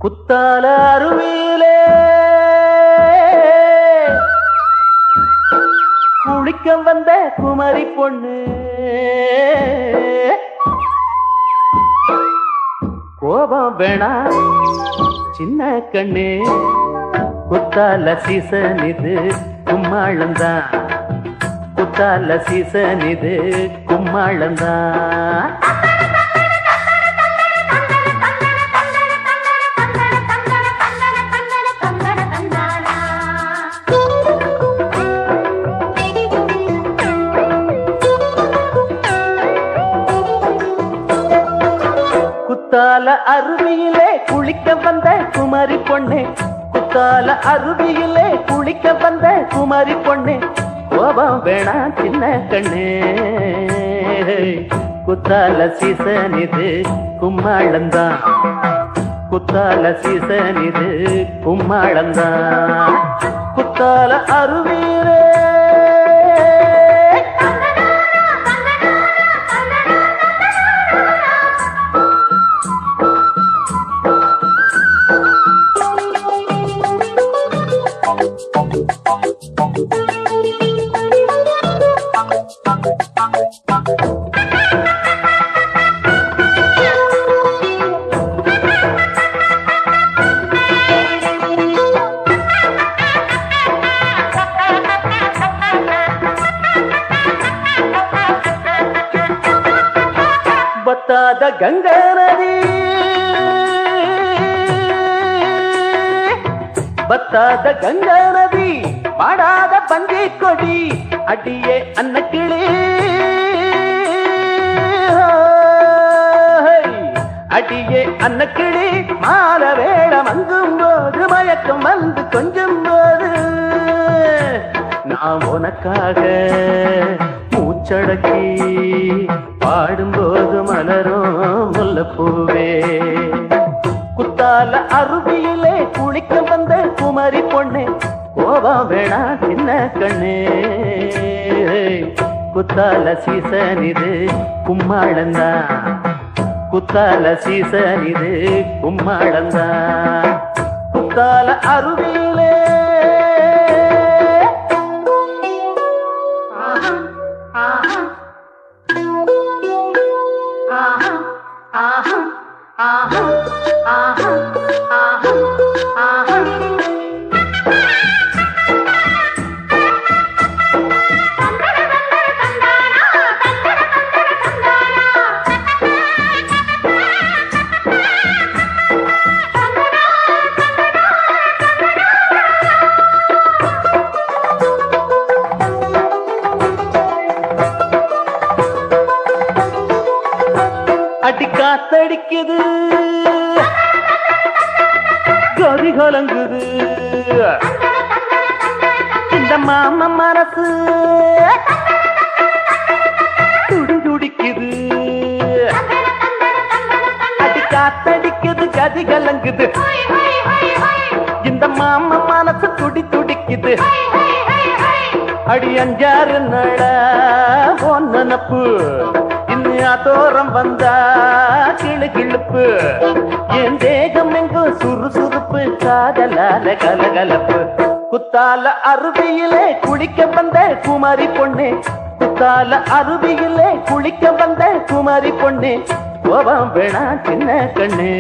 குத்தால அருவியிலே குளிக்க வந்த குமரி பொண்ணு கோபம் வேணா சின்ன கண்ணு குத்தால சீசன் இது கும்மாளந்தான் குத்தால சீசன் இது கும்மாளந்தான் குத்தால அருவியிலே குளிக்க வந்த குமரி பொண்ணு குத்தால அருவியிலே குளிக்க வந்த குமரி பொண்ணு கோபம் வேணா சின்ன கண்ணு குத்தால சீசன் இது கும்மாளந்தான் குத்தால சீசன் இது கும்மாளந்தான் குத்தால அருவியிலே பத்தாத கங்கா நதி பத்தாத கங்கா நதி பாடாத பஞ்சை கொடி அடியே அன்னக்கிளி அடியே அன்னக்கிளி மால வேடம் அங்கும் போது மயக்கம் வந்து கொஞ்சம் போது நான் உனக்காக மூச்சடக்கி பாடும்போது மலரும் முல்லைப்பூவே குத்தால அருவியிலே குளிக்க வந்த குமரி பொண்ணு கோபம் வேணா சின்ன கண்ணு குத்தால சீசன் இது கும்மாளந்தான் குத்தால சீசன் இது கும்மாளந்தான் குத்தால அருவியிலே அடி காத்தடிக்குது கரி கலங்குது இந்த மாம மனசு துடி துடிக்குது அடி காத்தடிக்குது கரி கலங்குது இந்த மாம மனசு துடி துடிக்குது அடி அஞ்சாறு நட பொன்னப்பு தோரம் வந்தா கிளு கிளுப்பு என் தேகம் எங்கும் சுறுசுறுப்பு காதலால கலகலப்பு குத்தால அருவியிலே குளிக்க வந்த குமரி பொண்ணு குத்தால அருவியிலே குளிக்க வந்த குமரி பொண்ணு கோபம் வேணா சின்ன கண்ணு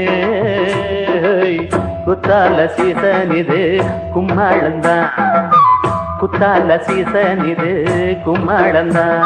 குத்தால சீசன் இது கும்மாளந்தான் குத்தால சீசன் இது கும்மாளந்தான்